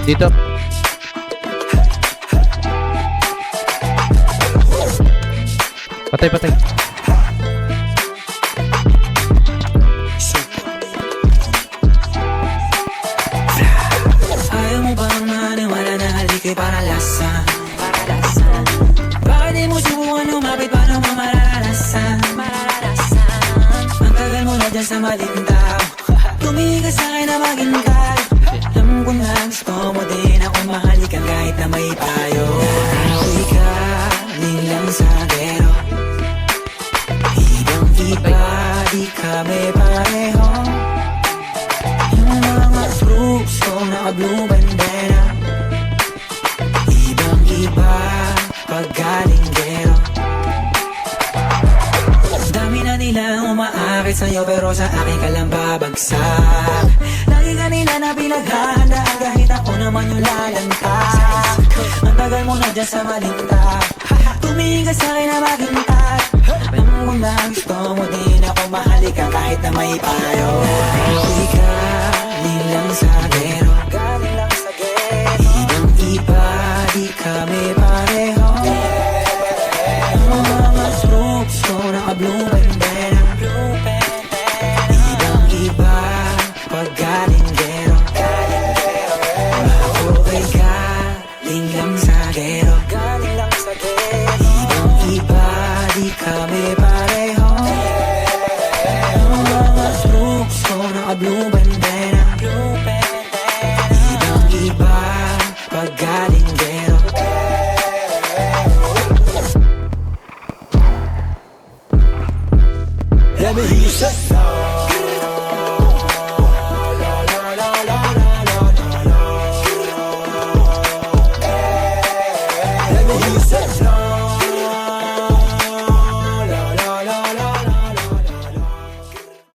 Dito. Patay, patay. Ayaw mo bang maniwala na halika'y paralasan? Bakit di mo subukan umapit pa naman mararanasan? Ang tagal mo na dyan sa maling tao. Tumingin ka sa'kin na maghintay. Alam ko na gusto mo din ako mahalikan kahit na may payo. Ako'y galing lang sa gero. Ibang iba, di kami pareho. Yung mga troops ko naka-blue bandera. Ibang iba, pag galing gero. Dami na nilang umaakit sa'yo pero sa akin ka lang babagsak. Lagi ka nila na pinaghahandaan kahit ako naman yung lalantag. Ang tagal mo na dyan sa maling tao. Tumingin ka sa'kin na maghintay. Alam mo na gusto mo din ako mahalikan kahit na may payo. Ako'y galing lang sa gero. Ibang iba, di kami pareho. Ang mga troops ko naka-blue bandera. Ibang iba, pag galing gero. Ako ay galing lang sa gero. Ibang iba, di kami pareho. Ang mga troops ko naka-blue bandera. Ibang iba, pag galing gero. Let me hear you say